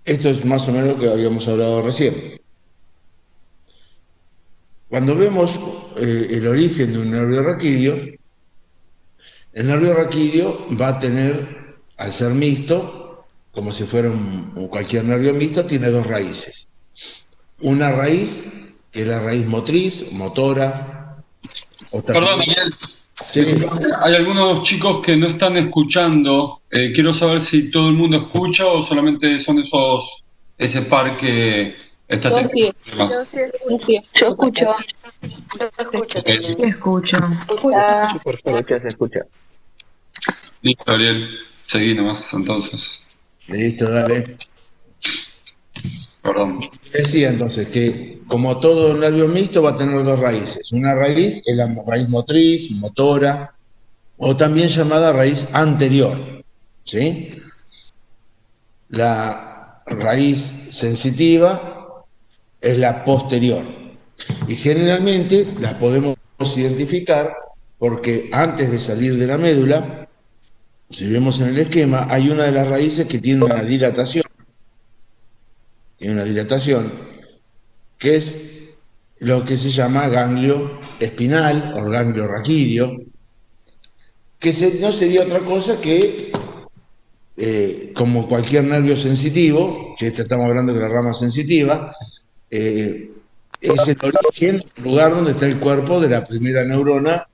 Esto es más o menos lo que habíamos hablado recién. Cuando vemos el origen de un nervio raquídeo, el nervio raquídeo va a tener, al ser mixto, como si fuera cualquier nervio mixto, tiene dos raíces. Una raíz, que es la raíz motriz, motora, o Perdón, también... Miguel, Sí, disculpa, hay algunos chicos que no están escuchando. Quiero saber si todo el mundo escucha o solamente son ese par que está Yo teniendo sí, problemas. Yo sí yo escucho. sí Yo escucho escucho. perfecto. Yo escucho Ok, también. Te escucho. Yo Escucha, escucho perfecto, se escucha. listo, Ariel. Seguí nomás, entonces. listo, dale. Perdón. Decía entonces que como todo nervio mixto va a tener dos raíces. Una raíz es la raíz motriz, motora, o también llamada raíz anterior. ¿Sí? La raíz sensitiva es la posterior. Y generalmente las podemos identificar porque antes de salir de la médula, si vemos en el esquema, hay una de las raíces que tiene una dilatación, que es lo que se llama ganglio espinal o ganglio raquídeo, que no sería otra cosa que, como cualquier nervio sensitivo, que estamos hablando de la rama sensitiva, eh, es el origen, el lugar donde está el cuerpo de la primera neurona,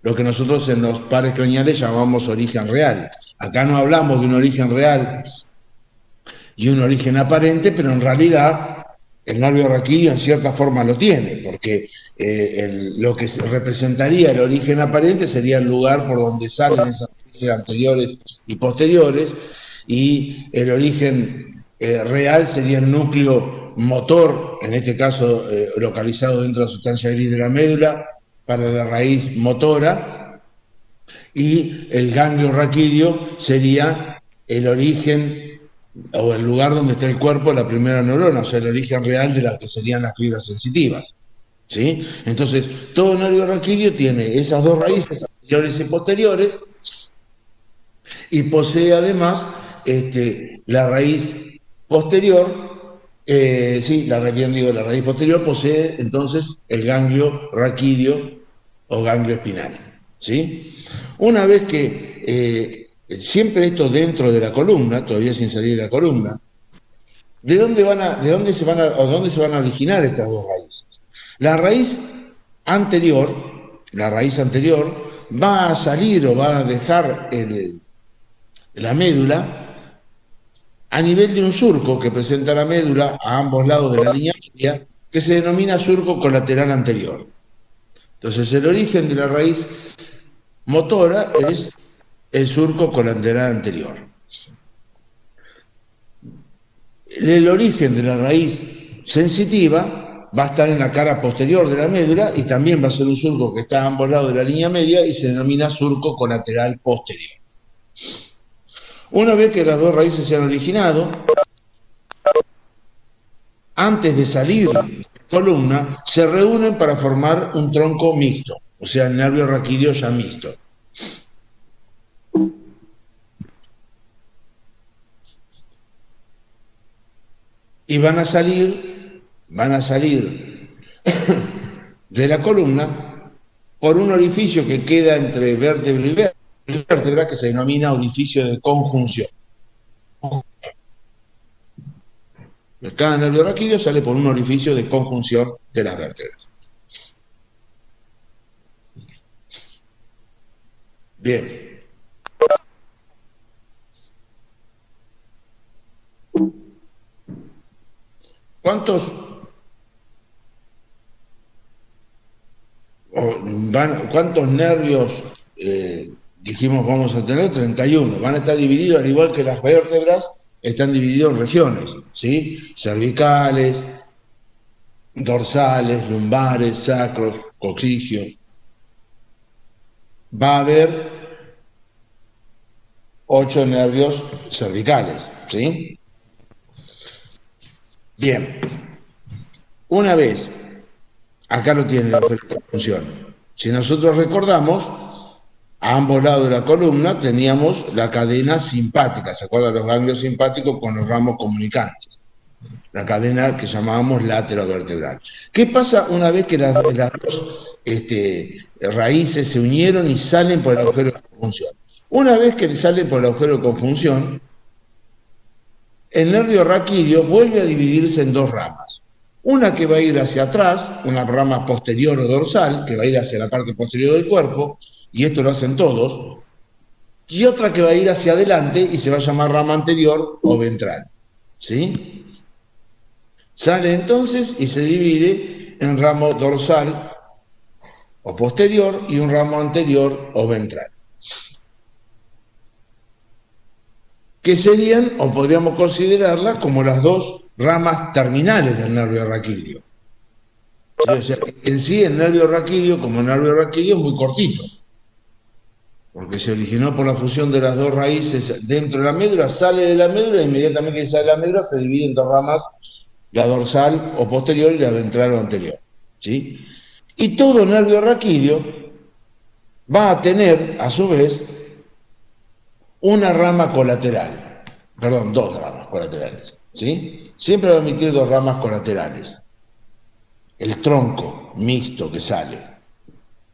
lo que nosotros en los pares craneales llamamos origen real. Acá no hablamos de un origen real y un origen aparente, pero en realidad el nervio raquídeo en cierta forma lo tiene, porque lo que representaría el origen aparente sería el lugar por donde salen esas raíces anteriores y posteriores, y el origen real sería el núcleo motor, en este caso localizado dentro de la sustancia gris de la médula, para la raíz motora, y el ganglio raquídeo sería el origen o el lugar donde está el cuerpo de la primera neurona, o sea, el origen real de las que serían las fibras sensitivas. ¿Sí? Entonces, todo nervio raquídeo tiene esas dos raíces, anteriores y posteriores, y posee además la raíz posterior, sí, bien digo, la raíz posterior posee entonces el ganglio raquídeo o ganglio espinal. ¿Sí? Una vez que, siempre esto dentro de la columna, todavía sin salir de la columna, dónde se van a originar estas dos raíces? La raíz la raíz anterior va a salir o va a dejar la médula a nivel de un surco que presenta la médula a ambos lados de la línea media, que se denomina surco colateral anterior. Entonces, el origen de la raíz motora es el surco colateral anterior. El origen de la raíz sensitiva va a estar en la cara posterior de la médula y también va a ser un surco que está a ambos lados de la línea media y se denomina surco colateral posterior. Una vez que las dos raíces se han originado, antes de salir de la columna, se reúnen para formar un tronco mixto, o sea, el nervio raquídeo ya mixto. Y van a salir de la columna por un orificio que queda entre vértebra y vértebra, que se denomina orificio de conjunción. Cada nervio raquídeo sale por un orificio de conjunción de las vértebras. Bien. ¿Cuántos ¿Cuántos nervios dijimos vamos a tener? 31. Van a estar divididos, al igual que las vértebras, están divididos en regiones, ¿sí? Cervicales, dorsales, lumbares, sacros, coxigios. Va a haber 8 nervios cervicales, ¿sí? Bien. Una vez, acá lo tiene la función. Si nosotros recordamos, a ambos lados de la columna teníamos la cadena simpática, ¿se acuerdan? Los ganglios simpáticos con los ramos comunicantes, la cadena que llamábamos laterovertebral. ¿Qué pasa una vez que las dos raíces se unieron y salen por el agujero de conjunción? Una vez que salen por el agujero de conjunción, el nervio raquídeo vuelve a dividirse en dos ramas. Una que va a ir hacia atrás, una rama posterior o dorsal, que va a ir hacia la parte posterior del cuerpo, y esto lo hacen todos, y otra que va a ir hacia adelante y se va a llamar rama anterior o ventral. ¿Sí? Sale entonces y se divide en ramo dorsal o posterior y un ramo anterior o ventral. Que serían, o podríamos considerarlas, como las dos ramas terminales del nervio raquídeo. ¿Sí? O sea, en sí el nervio raquídeo, como nervio raquídeo, es muy cortito, porque se originó por la fusión de las dos raíces dentro de la médula, sale de la médula e inmediatamente que sale de la médula se divide en dos ramas, la dorsal o posterior y la ventral o anterior. ¿Sí? Y todo nervio raquídeo va a tener, a su vez, una rama colateral, perdón, dos ramas colaterales, ¿sí? Siempre va a emitir dos ramas colaterales, el tronco mixto que sale,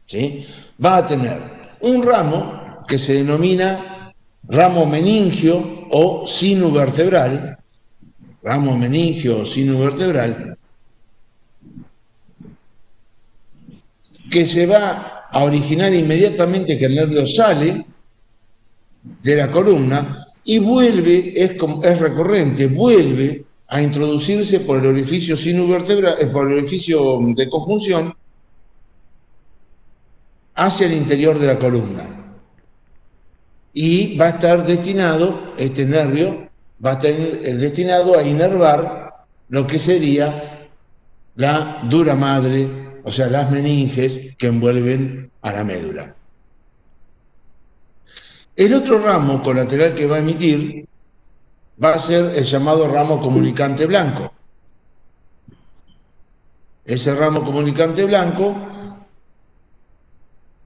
¿sí? Va a tener un ramo que se denomina ramo meningio o sinuvertebral, ramo meningio o sinuvertebral, que se va a originar inmediatamente que el nervio sale de la columna y vuelve, es recurrente, vuelve a introducirse por el orificio sinuvertebral, por el orificio de conjunción hacia el interior de la columna. Y va a estar destinado, este nervio, va a estar destinado a inervar lo que sería la dura madre, o sea, las meninges que envuelven a la médula. El otro ramo colateral que va a emitir va a ser el llamado ramo comunicante blanco. Ese ramo comunicante blanco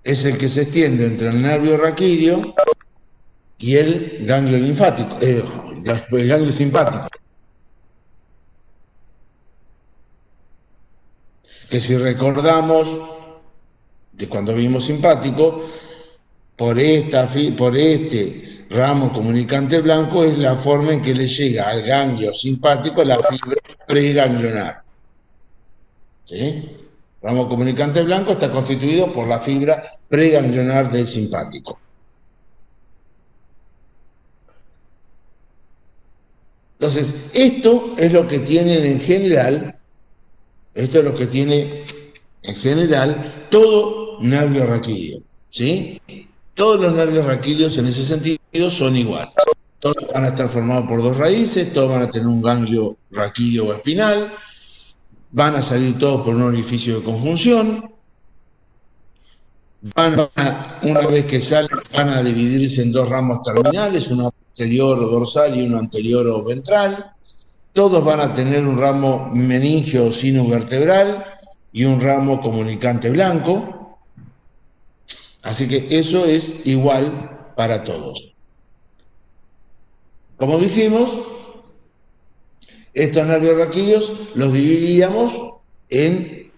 es el que se extiende entre el nervio raquídeo y el ganglio linfático, el ganglio simpático. Que si recordamos de cuando vimos simpático, por este ramo comunicante blanco es la forma en que le llega al ganglio simpático la fibra preganglionar. ¿Sí? Ramo comunicante blanco está constituido por la fibra preganglionar del simpático. Entonces, esto es lo que tienen en general, esto es lo que tiene en general todo nervio raquídeo. ¿Sí? Todos los nervios raquídeos en ese sentido son iguales. Todos van a estar formados por dos raíces, todos van a tener un ganglio raquídeo o espinal, van a salir todos por un orificio de conjunción, una vez que salen, van a dividirse en dos ramos terminales, uno posterior o dorsal y uno anterior o ventral. Todos van a tener un ramo meningio o sinuvertebral y un ramo comunicante blanco. Así que eso es igual para todos. Como dijimos, estos nervios raquídeos los dividíamos en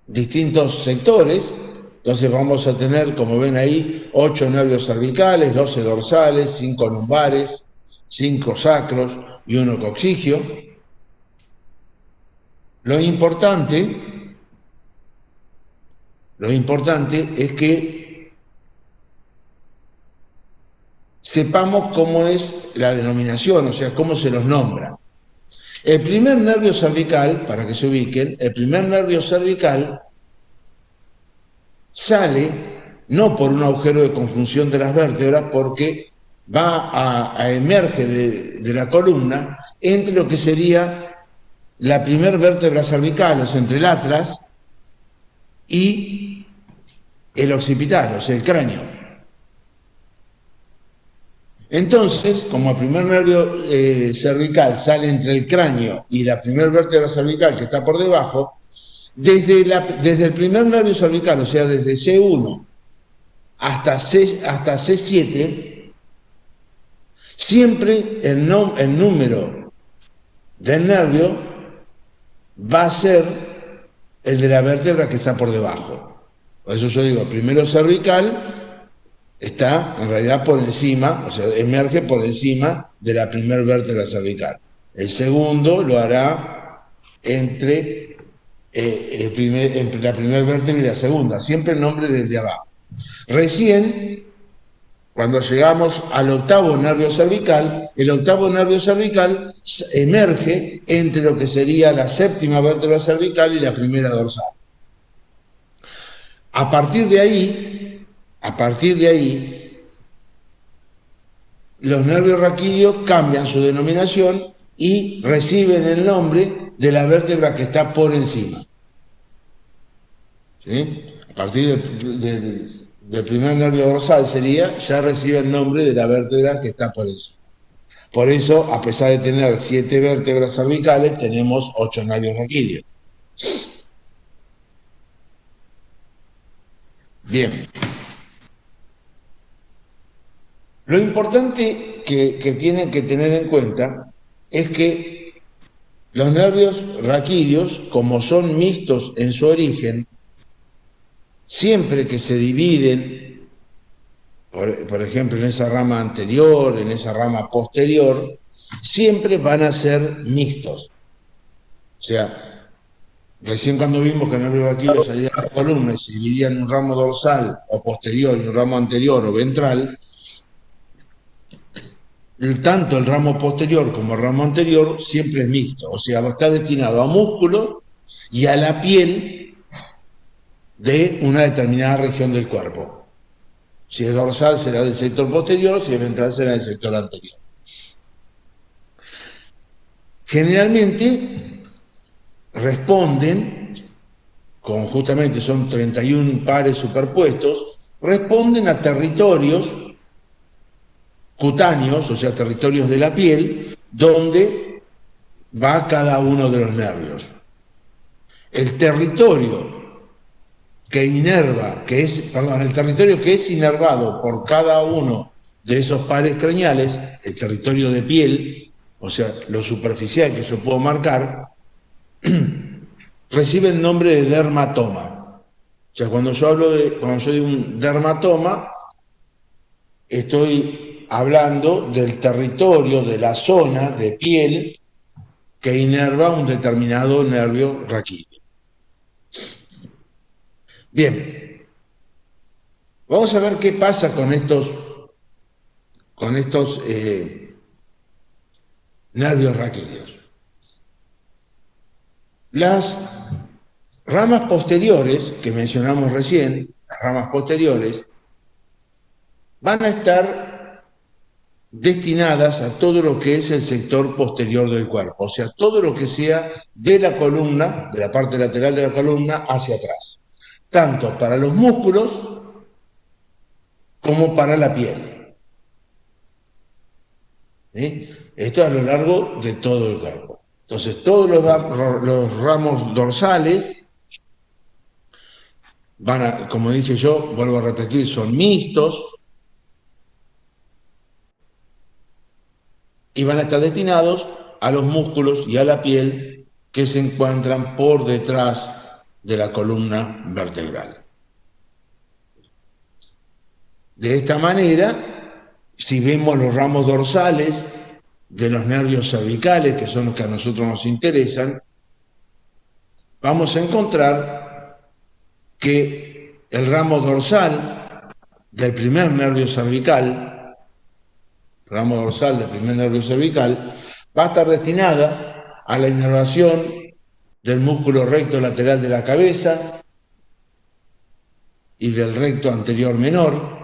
distintos sectores. Entonces vamos a tener, como ven ahí, 8 nervios cervicales, 12 dorsales, 5 lumbares, 5 sacros y 1 coxigio. Lo importante es que sepamos cómo es la denominación, o sea, cómo se los nombra. El primer nervio cervical, para que se ubiquen, el primer nervio cervical sale no por un agujero de conjunción de las vértebras, porque va a emerge de la columna entre lo que sería la primer vértebra cervical, o sea, entre el atlas y el occipital, o sea, el cráneo. Entonces, como el primer nervio cervical sale entre el cráneo y la primera vértebra cervical que está por debajo, desde el primer nervio cervical, o sea, desde C1 hasta C7, siempre el número del nervio va a ser el de la vértebra que está por debajo. Por eso yo digo, primero cervical está en realidad por encima, o sea, emerge por encima de la primera vértebra cervical. El segundo lo hará entre, entre la primera vértebra y la segunda, siempre el nombre desde abajo. Recién, cuando llegamos al octavo nervio cervical, el octavo nervio cervical emerge entre lo que sería la séptima vértebra cervical y la primera dorsal. A partir de ahí, los nervios raquídeos cambian su denominación y reciben el nombre de la vértebra que está por encima. ¿Sí? A partir del primer nervio dorsal ya recibe el nombre de la vértebra que está por encima. Por eso, a pesar de tener 7 vértebras cervicales, tenemos 8 nervios raquídeos. Bien. Lo importante que tienen que tener en cuenta es que los nervios raquídeos, como son mixtos en su origen, siempre que se dividen, por ejemplo, en esa rama anterior, en esa rama posterior, siempre van a ser mixtos. O sea, recién cuando vimos que el nervio raquídeo salía de la columna y se dividía en un ramo dorsal o posterior y un ramo anterior o ventral, tanto el ramo posterior como el ramo anterior siempre es mixto, o sea, va a estar destinado a músculo y a la piel de una determinada región del cuerpo. Si es dorsal será del sector posterior, si es ventral será del sector anterior. Generalmente responden, justamente son 31 pares superpuestos, responden a territorios cutáneos, o sea, territorios de la piel, donde va cada uno de los nervios. El territorio el territorio que es inervado por cada uno de esos pares craneales, el territorio de piel, o sea, lo superficial que yo puedo marcar, recibe el nombre de dermatoma. O sea, cuando yo digo un dermatoma, estoy hablando del territorio, de la zona de piel que inerva un determinado nervio raquídeo. Bien, vamos a ver qué pasa con estos nervios raquídeos. Las ramas posteriores que mencionamos recién, las ramas posteriores, van a estar destinadas a todo lo que es el sector posterior del cuerpo, o sea, todo lo que sea de la columna, de la parte lateral de la columna hacia atrás, tanto para los músculos como para la piel. ¿Sí? Esto a lo largo de todo el cuerpo. Entonces, todos los ramos dorsales como dije yo, vuelvo a repetir, son mixtos y van a estar destinados a los músculos y a la piel que se encuentran por detrás de la columna vertebral. De esta manera, si vemos los ramos dorsales de los nervios cervicales, que son los que a nosotros nos interesan, vamos a encontrar que el ramo dorsal del primer nervio cervical, va a estar destinada a la inervación del músculo recto lateral de la cabeza y del recto anterior menor.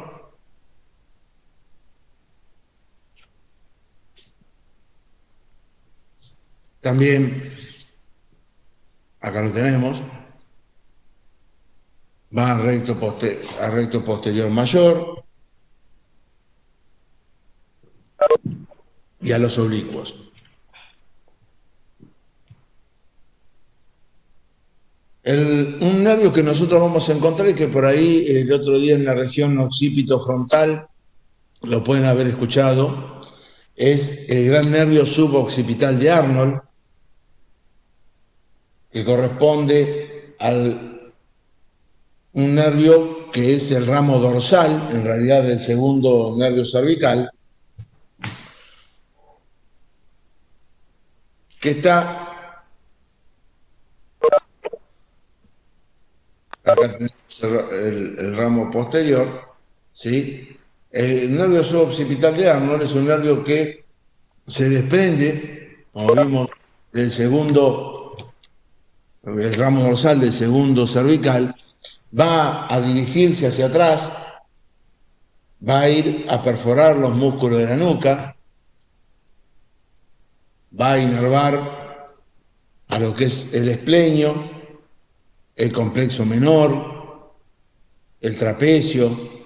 También, acá lo tenemos, va al recto posterior mayor y a los oblicuos. Un nervio que nosotros vamos a encontrar y que por ahí el otro día en la región occipito frontal lo pueden haber escuchado, es el gran nervio suboccipital de Arnold, que corresponde al un nervio que es el ramo dorsal, en realidad del segundo nervio cervical, que está, acá tenemos el ramo posterior, ¿sí? El nervio suboccipital de Arnold es un nervio que se desprende, como vimos, del segundo, el ramo dorsal del segundo cervical, va a dirigirse hacia atrás, va a ir a perforar los músculos de la nuca, va a inervar a lo que es el esplenio, el complejo menor, el trapecio,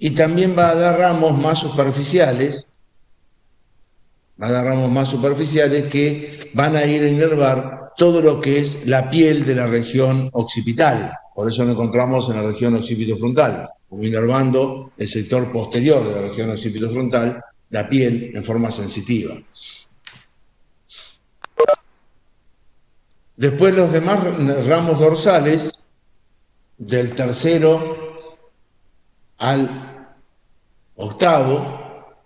y también va a dar ramos más superficiales, que van a ir a inervar todo lo que es la piel de la región occipital. Por eso lo encontramos en la región occipitofrontal, como inervando el sector posterior de la región occipitofrontal, la piel en forma sensitiva. Después los demás ramos dorsales, del tercero al octavo,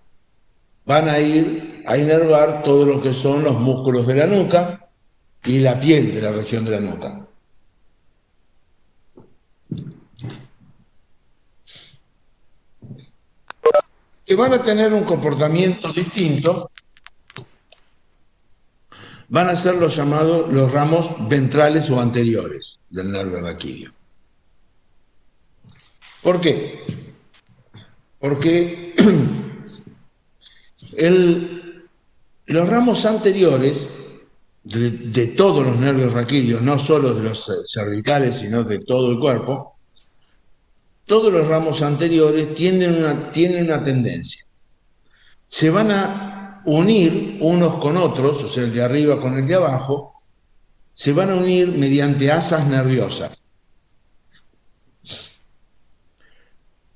van a ir a inervar todo lo que son los músculos de la nuca y la piel de la región de la nuca. Que van a tener un comportamiento distinto, van a ser los llamados los ramos ventrales o anteriores del nervio raquídeo. ¿Por qué? Porque los ramos anteriores de todos los nervios raquídeos, no solo de los cervicales, sino de todo el cuerpo, todos los ramos anteriores tienen una tendencia. Se van a unir unos con otros, o sea, el de arriba con el de abajo, se van a unir mediante asas nerviosas.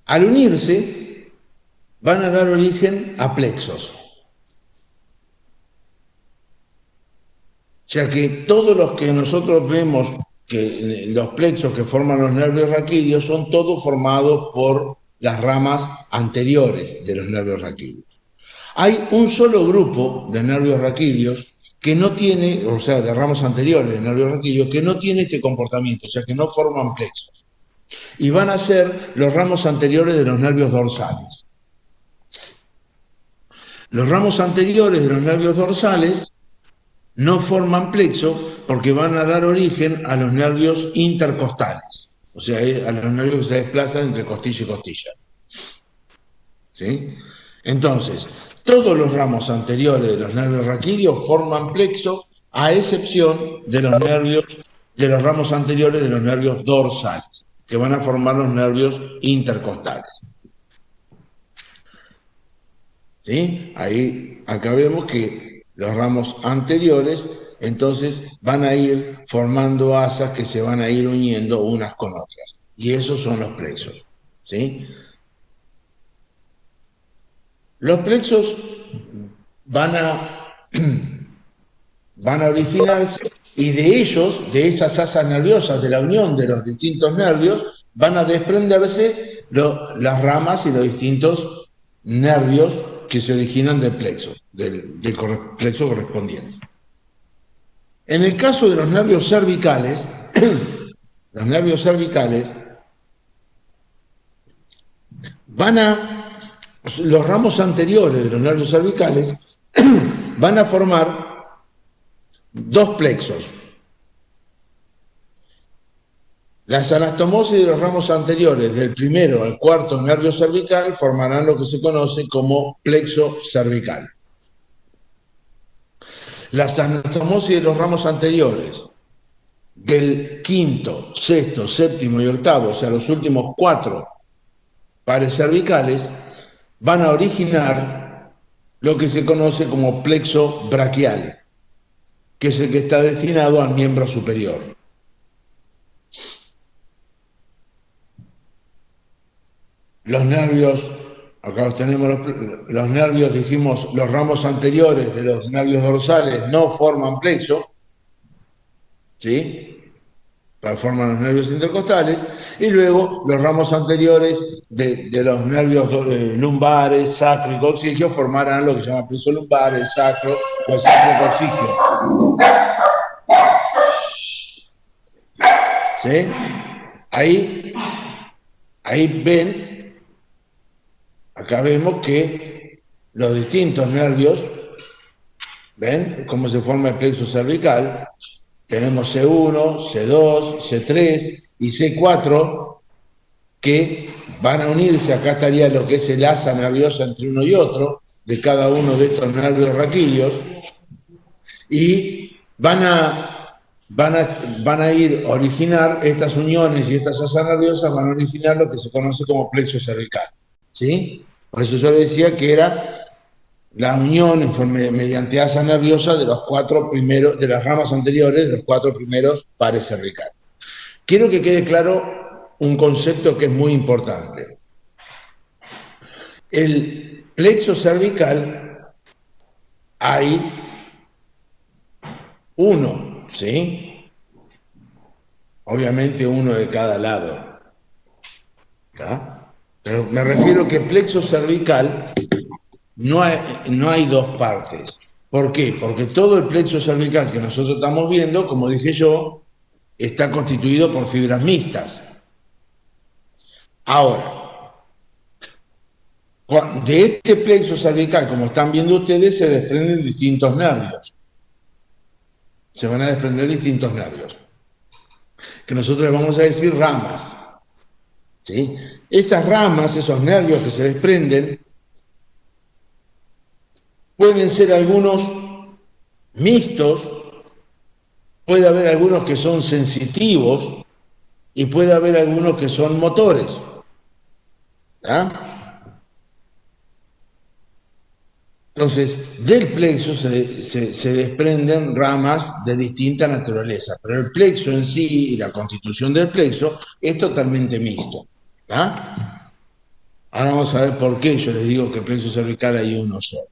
Al unirse, van a dar origen a plexos. O sea que todos los que nosotros vemos, que los plexos que forman los nervios raquídeos, son todos formados por las ramas anteriores de los nervios raquídeos. Hay un solo grupo de nervios raquídeos que no tiene, o sea, de ramos anteriores de nervios raquídeos, que no tiene este comportamiento, o sea, que no forman plexos. Y van a ser los ramos anteriores de los nervios dorsales. Los ramos anteriores de los nervios dorsales no forman plexo porque van a dar origen a los nervios intercostales, o sea, a los nervios que se desplazan entre costilla y costilla. ¿Sí? Entonces, todos los ramos anteriores de los nervios raquídeos forman plexo, a excepción de los ramos anteriores de los nervios dorsales, que van a formar los nervios intercostales. ¿Sí? Ahí acá vemos que los ramos anteriores entonces van a ir formando asas que se van a ir uniendo unas con otras. Y esos son los plexos. ¿Sí? Los plexos van a originarse y de ellos, de esas asas nerviosas, de la unión de los distintos nervios, van a desprenderse las ramas y los distintos nervios que se originan del plexo, del plexo correspondiente. En el caso de los nervios cervicales, los ramos anteriores de los nervios cervicales van a formar dos plexos. Las anastomosis de los ramos anteriores del primero al cuarto nervio cervical formarán lo que se conoce como plexo cervical. Las anastomosis de los ramos anteriores del quinto, sexto, séptimo y octavo, o sea, los últimos 4 pares cervicales, van a originar lo que se conoce como plexo braquial. que es el que está destinado al miembro superior. Los nervios, acá los tenemos, los nervios, dijimos, los ramos anteriores de los nervios dorsales no forman plexo, ¿sí? Forman los nervios intercostales, y luego los ramos anteriores de los nervios lumbares, sacro y coxigio formarán lo que se llama plexo lumbar, el sacro o el sacro coxigio. ¿Sí? Ahí ven, acá vemos que los distintos nervios, ¿ven cómo se forma el plexo cervical? Tenemos C1, C2, C3 y C4 que van a unirse. Acá estaría lo que es el asa nerviosa entre uno y otro de cada uno de estos nervios raquídeos, y van a ir a originar estas uniones, y estas asas nerviosas van a originar lo que se conoce como plexo cervical, ¿sí? Por eso yo le decía que era la unión mediante asa nerviosa de los cuatro primeros, de las ramas anteriores, de los cuatro primeros pares cervicales. Quiero que quede claro un concepto que es muy importante. El plexo cervical hay uno, ¿sí? Obviamente uno de cada lado, ¿tá? Pero me refiero que plexo cervical no hay dos partes. ¿Por qué? Porque todo el plexo cervical que nosotros estamos viendo, como dije yo, está constituido por fibras mixtas. Ahora, de este plexo cervical, como están viendo ustedes, se desprenden distintos nervios. Se van a desprender distintos nervios, que nosotros le vamos a decir ramas, ¿sí? Esas ramas, esos nervios que se desprenden, pueden ser algunos mixtos, puede haber algunos que son sensitivos y puede haber algunos que son motores. ¿Ah? Entonces, del plexo se desprenden ramas de distinta naturaleza, pero el plexo en sí y la constitución del plexo es totalmente mixto. ¿Ah? Ahora vamos a ver por qué yo les digo que el plexo cervical hay uno solo.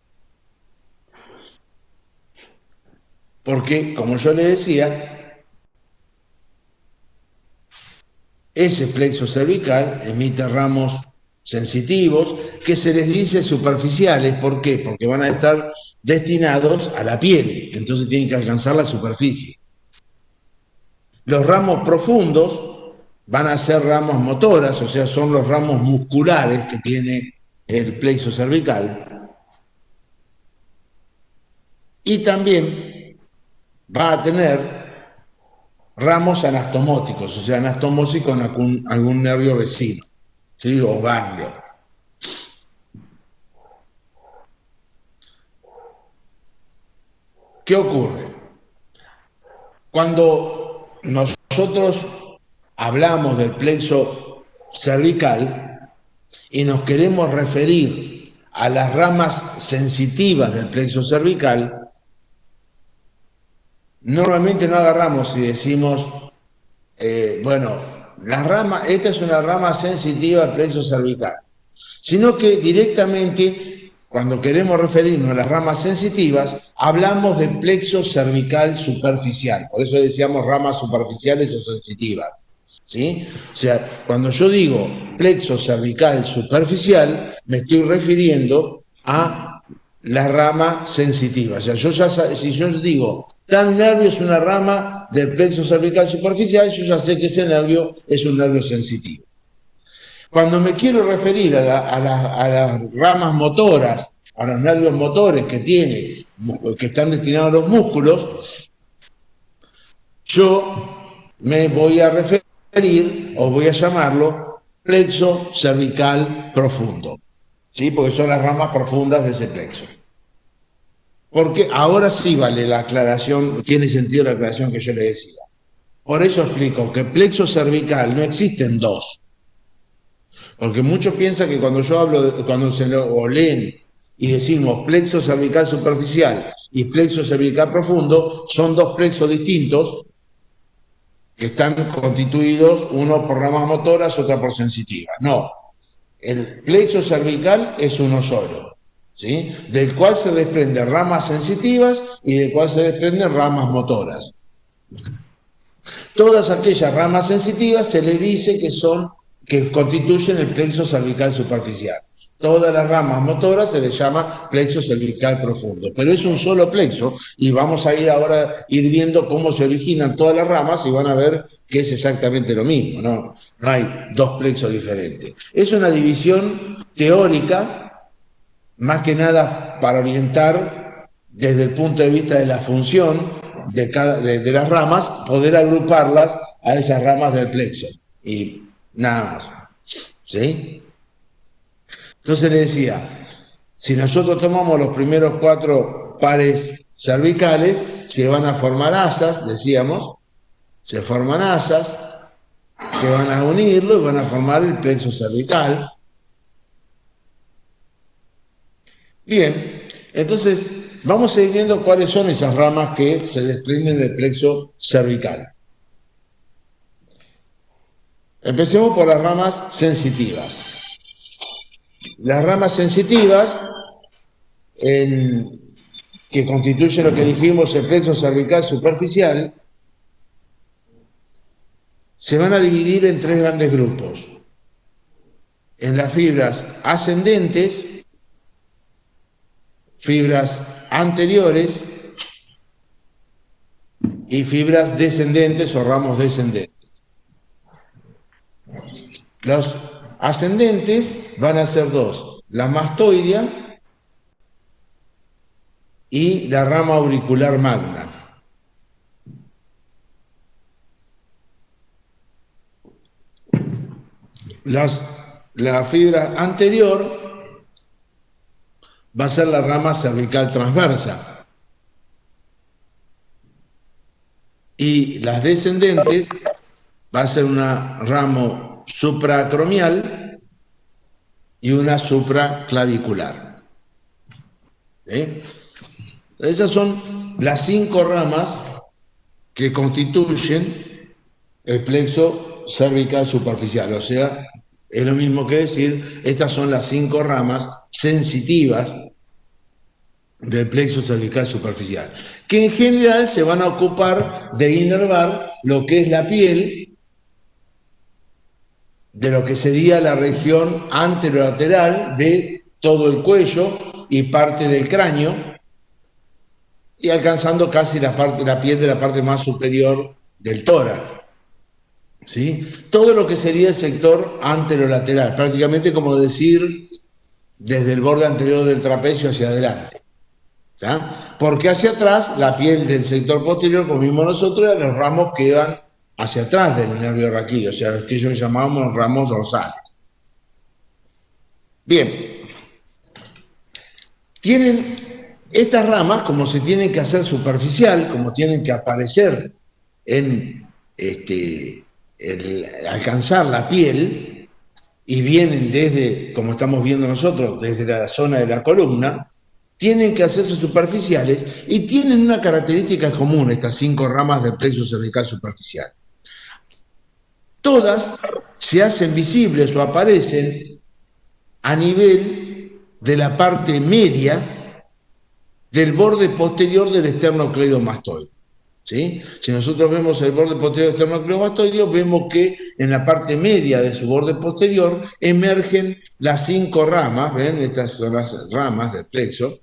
Porque, como yo les decía, ese plexo cervical emite ramos sensitivos que se les dice superficiales. ¿Por qué? Porque van a estar destinados a la piel, entonces tienen que alcanzar la superficie. Los ramos profundos van a ser ramas motoras, o sea, son los ramos musculares que tiene el plexo cervical. Y también va a tener ramos anastomóticos, o sea, anastomosis con algún nervio vecino, ¿sí? O ganglio. ¿Qué ocurre? Cuando nosotros hablamos del plexo cervical y nos queremos referir a las ramas sensitivas del plexo cervical, normalmente no agarramos y decimos, bueno, esta es una rama sensitiva del plexo cervical, sino que directamente, cuando queremos referirnos a las ramas sensitivas, hablamos de plexo cervical superficial. Por eso decíamos ramas superficiales o sensitivas, ¿sí? O sea, cuando yo digo plexo cervical superficial, me estoy refiriendo a la rama sensitiva. O sea, si yo digo, tal nervio es una rama del plexo cervical superficial, yo ya sé que ese nervio es un nervio sensitivo. Cuando me quiero referir a las ramas motoras, a los nervios motores que están destinados a los músculos, yo me voy a referir, o voy a llamarlo, plexo cervical profundo, ¿sí? Porque son las ramas profundas de ese plexo. Porque ahora sí vale la aclaración, tiene sentido la aclaración que yo le decía. Por eso explico que plexo cervical no existen dos. Porque muchos piensan que cuando yo hablo, cuando se lo leen y decimos plexo cervical superficial y plexo cervical profundo, son dos plexos distintos que están constituidos, uno por ramas motoras, otra por sensitivas. No, el plexo cervical es uno solo, ¿sí? Del cual se desprenden ramas sensitivas y del cual se desprenden ramas motoras. Todas aquellas ramas sensitivas se le dice que constituyen el plexo cervical superficial. Todas las ramas motoras se les llama plexo cervical profundo, pero es un solo plexo y vamos a ir viendo cómo se originan todas las ramas y van a ver que es exactamente lo mismo, no hay dos plexos diferentes. Es una división teórica, más que nada para orientar desde el punto de vista de la función de las ramas, poder agruparlas a esas ramas del plexo y nada más, ¿sí? Entonces le decía, si nosotros tomamos los primeros 4 pares cervicales, se van a formar asas, decíamos, se forman asas que van a unirlo y van a formar el plexo cervical. Bien, entonces vamos a ir viendo cuáles son esas ramas que se desprenden del plexo cervical. Empecemos por las ramas sensitivas. Las ramas sensitivas, que constituyen lo que dijimos el plexo cervical superficial, se van a dividir en 3 grandes grupos. En las fibras ascendentes, fibras anteriores y fibras descendentes o ramos descendentes. Los ascendentes van a ser 2, la mastoidea y la rama auricular magna. La fibra anterior va a ser la rama cervical transversa y las descendentes va a ser una ramo supraacromial y una supraclavicular. ¿Sí? Esas son las 5 ramas que constituyen el plexo cervical superficial, o sea, es lo mismo que decir, estas son las 5 ramas sensitivas del plexo cervical superficial, que en general se van a ocupar de inervar lo que es la piel, de lo que sería la región anterolateral de todo el cuello y parte del cráneo, y alcanzando casi la piel de la parte más superior del tórax. ¿Sí? Todo lo que sería el sector anterolateral, prácticamente como decir desde el borde anterior del trapecio hacia adelante. ¿Tá? Porque hacia atrás, la piel del sector posterior, como vimos nosotros, los ramos quedan hacia atrás del nervio raquídeo, o sea, los que ellos llamamos ramos dorsales. Bien, tienen estas ramas, como se tienen que hacer superficial, como tienen que aparecer en alcanzar la piel, y vienen desde, como estamos viendo nosotros, desde la zona de la columna, tienen que hacerse superficiales y tienen una característica común, estas 5 ramas del plexo cervical superficial. Todas se hacen visibles o aparecen a nivel de la parte media del borde posterior del esternocleidomastoide. ¿Sí? Si nosotros vemos el borde posterior del esternocleidomastoide, vemos que en la parte media de su borde posterior emergen las 5 ramas, ¿ven? Estas son las ramas del plexo,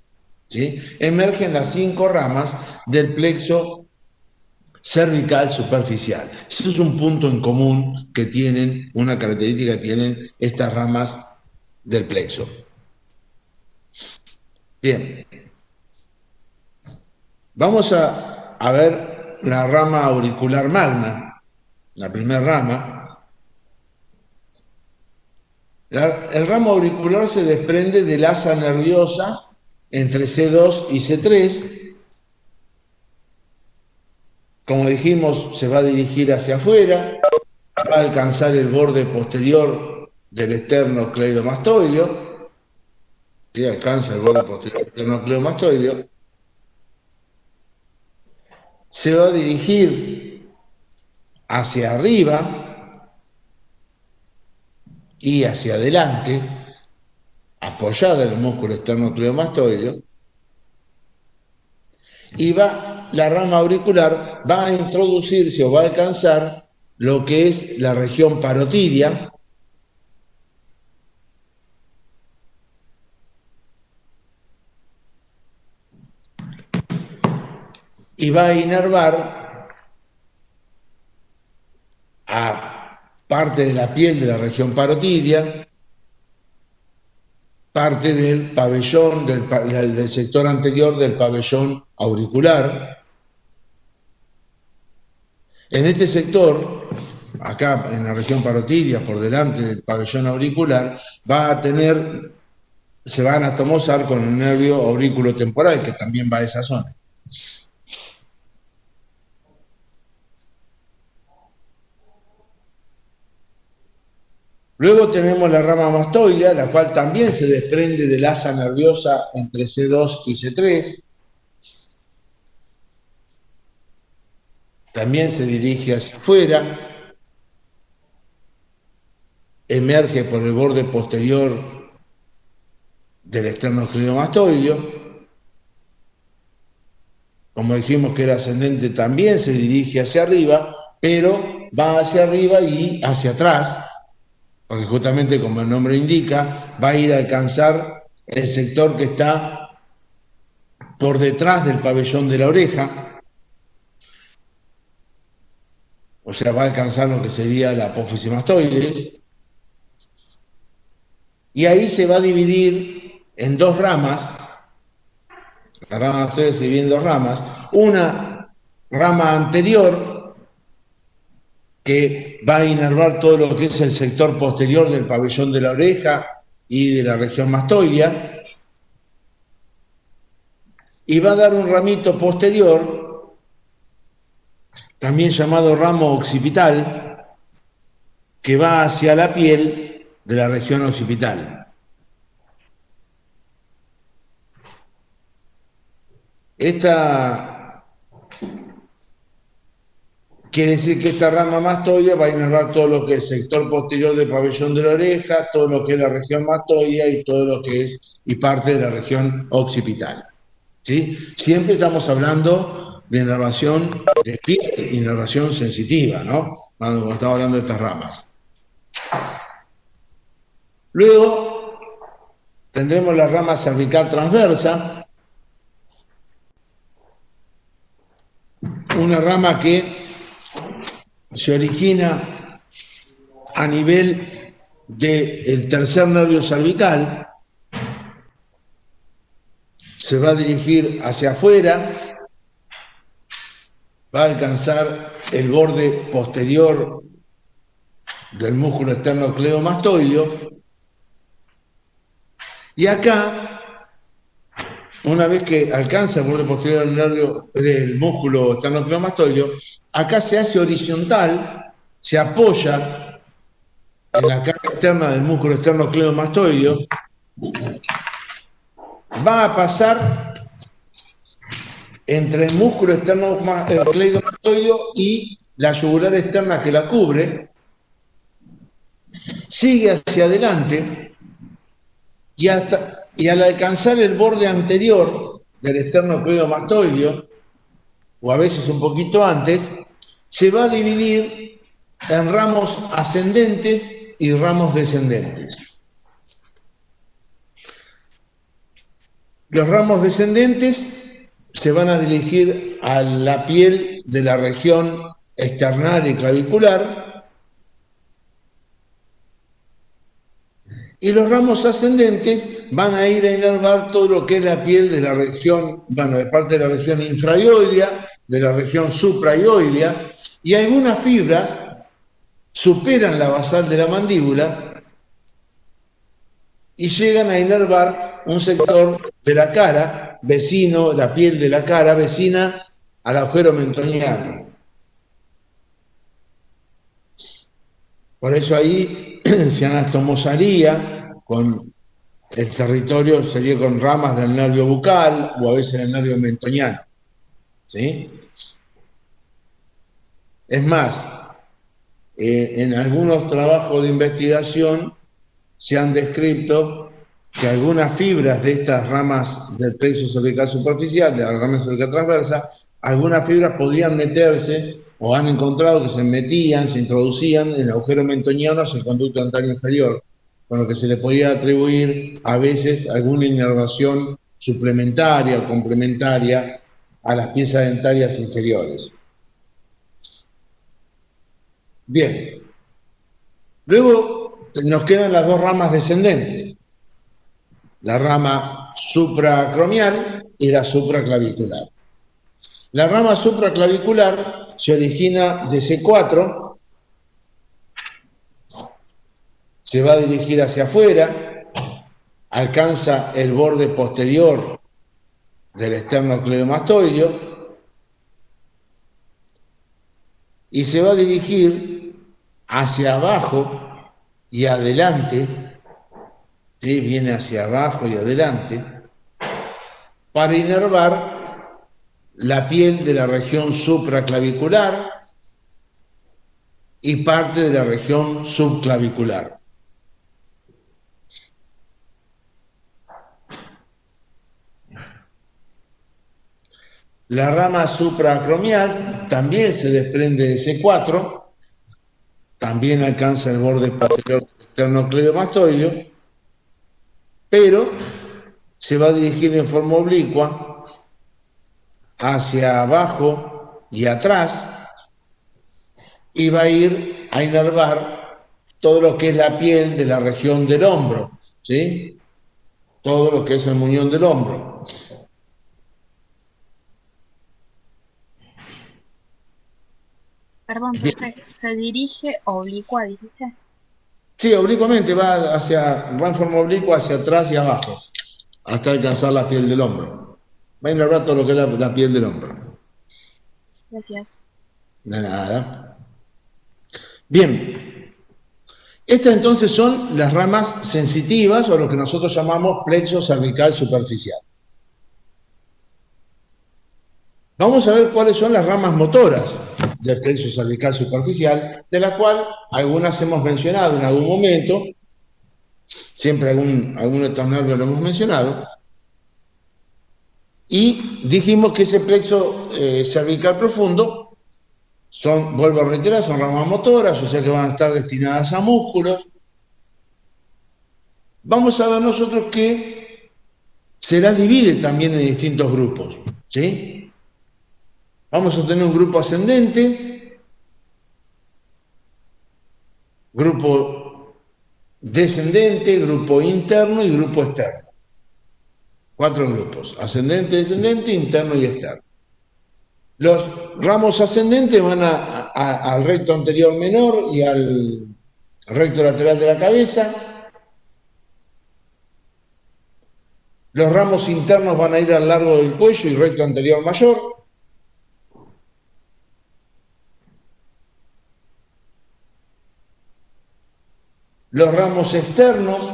¿sí? Emergen las 5 ramas del plexo cervical superficial. Eso es un punto en común que tienen, una característica que tienen estas ramas del plexo. Bien. Vamos a ver la rama auricular magna, la primera rama. El ramo auricular se desprende del asa nerviosa entre C2 y C3. Como dijimos, se va a dirigir hacia afuera, va a alcanzar el borde posterior del esternocleidomastoideo que alcanza el borde posterior del esternocleidomastoideo, se va a dirigir hacia arriba y hacia adelante, apoyada en el músculo esternocleidomastoideo, y la rama auricular va a introducirse o va a alcanzar lo que es la región parotidia, y va a inervar a parte de la piel de la región parotidia, parte del pabellón, del sector anterior del pabellón auricular. En este sector, acá en la región parotidia, por delante del pabellón auricular, se va a anatomosar con el nervio auriculotemporal, que también va a esa zona. Luego tenemos la rama mastoidea, la cual también se desprende del asa nerviosa entre C2 y C3. También se dirige hacia afuera, emerge por el borde posterior del esternocleidomastoideo. Como dijimos que era ascendente, también se dirige hacia arriba, pero va hacia arriba y hacia atrás, porque justamente como el nombre indica, va a ir a alcanzar el sector que está por detrás del pabellón de la oreja, o sea, va a alcanzar lo que sería la apófisis mastoides, y ahí se va a dividir en dos ramas. La rama mastoide se divide en dos ramas. Una rama anterior, que va a inervar todo lo que es el sector posterior del pabellón de la oreja y de la región mastoidea, y va a dar un ramito posterior, también llamado ramo occipital, que va hacia la piel de la región occipital. Quiere decir que esta rama mastoidea va a inervar todo lo que es el sector posterior del pabellón de la oreja, todo lo que es la región mastoidea y todo lo que es y parte de la región occipital. ¿Sí? Siempre estamos hablando de inervación de piel, inervación sensitiva, ¿no? Cuando estamos hablando de estas ramas. Luego tendremos la rama cervical transversa, una rama que se origina a nivel del tercer nervio cervical, se va a dirigir hacia afuera, va a alcanzar el borde posterior del músculo esternocleidomastoideo, y acá, una vez que alcanza el borde posterior del músculo esternocleidomastoideo, acá se hace horizontal, se apoya en la cara externa del músculo esternocleidomastoideo, va a pasar entre el músculo esternocleidomastoideo y la yugular externa que la cubre, sigue hacia adelante y al alcanzar el borde anterior del esternocleidomastoideo, o a veces un poquito antes, se va a dividir en ramos ascendentes y ramos descendentes. Los ramos descendentes se van a dirigir a la piel de la región externar y clavicular, y los ramos ascendentes van a ir a inervar todo lo que es la piel de la región, bueno, de parte de la región infraioidea, de la región supraioidea, y algunas fibras superan la basal de la mandíbula y llegan a inervar un sector de la cara, vecino, la piel de la cara, vecina al agujero mentoniano. Por eso ahí se anastomosaría con el territorio sería con ramas del nervio bucal o a veces del nervio mentoniano. ¿Sí? Es más, en algunos trabajos de investigación se han descrito que algunas fibras de estas ramas del plexo cervical superficial, de la rama cervical transversa, algunas fibras podían meterse o han encontrado que se metían, se introducían en el agujero mentoniano hacia el conducto dentario inferior, con lo que se le podía atribuir a veces alguna inervación suplementaria o complementaria a las piezas dentarias inferiores. Bien, luego nos quedan las dos ramas descendentes, la rama supracromial y la supraclavicular. La rama supraclavicular se origina de C4, se va a dirigir hacia afuera, alcanza el borde posterior del esternocleidomastoideo y se va a dirigir hacia abajo y adelante, ¿sí? Viene hacia abajo y adelante, para inervar la piel de la región supraclavicular y parte de la región subclavicular. La rama supracromial también se desprende de C4, también alcanza el borde posterior del esternocleidomastoideo, pero se va a dirigir en forma oblicua hacia abajo y atrás y va a ir a inervar todo lo que es la piel de la región del hombro, ¿sí? Todo lo que es el muñón del hombro. Perdón, Bien. profe, ¿se dirige oblicua, dijiste? Sí, oblicuamente va en forma oblicua hacia atrás y abajo, hasta alcanzar la piel del hombro. Va a inervar todo lo que es la piel del hombro. Gracias. De nada. Bien, estas entonces son las ramas sensitivas o lo que nosotros llamamos plexo cervical superficial. Vamos a ver cuáles son las ramas motoras del plexo cervical superficial, de la cual algunas hemos mencionado en algún momento, siempre algún de estos nervios lo hemos mencionado, y dijimos que ese plexo cervical profundo son, vuelvo a reiterar, son ramas motoras, o sea que van a estar destinadas a músculos. Vamos a ver nosotros que se las divide también en distintos grupos, ¿sí? Vamos a tener un grupo ascendente, grupo descendente, grupo interno y grupo externo. 4 grupos, ascendente, descendente, interno y externo. Los ramos ascendentes van al recto anterior menor y al recto lateral de la cabeza. Los ramos internos van a ir al largo del cuello y recto anterior mayor. Los ramos externos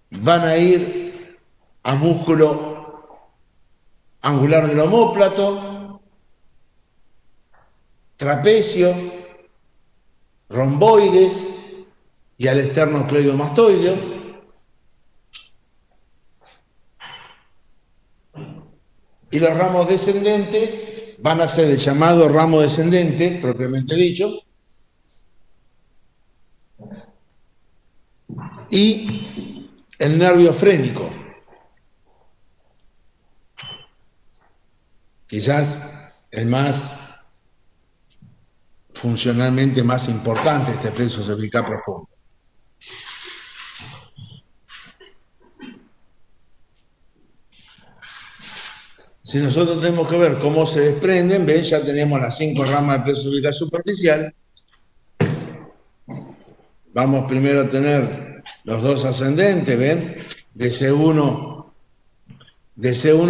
van a ir a músculo angular del omóplato, trapecio, romboides y al esternocleidomastoideo. Y los ramos descendentes van a ser el llamado ramo descendente, propiamente dicho, y el nervio frénico. Quizás el más funcionalmente más importante, este plexo cervical profundo. Si nosotros tenemos que ver cómo se desprenden, ven, ya tenemos las 5 ramas del plexo cervical superficial. Vamos primero a tener los dos ascendentes, ven, de C1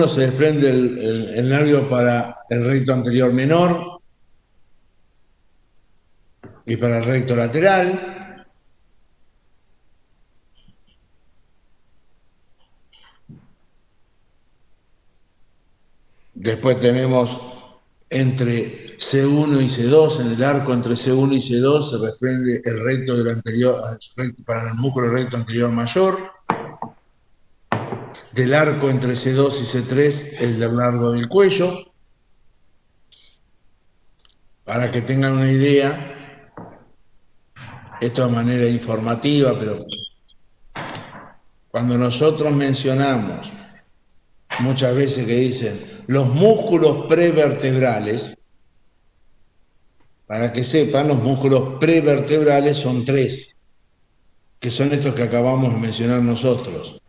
se desprende el nervio para el recto anterior menor y para el recto lateral. Después tenemos entre C1 y C2, en el arco entre C1 y C2 se desprende el recto del anterior, para el músculo recto anterior mayor. Del arco entre C2 y C3, el del largo del cuello. Para que tengan una idea, esto de manera informativa, pero cuando nosotros mencionamos muchas veces que dicen los músculos prevertebrales, para que sepan, los músculos prevertebrales son 3, que son estos que acabamos de mencionar nosotros: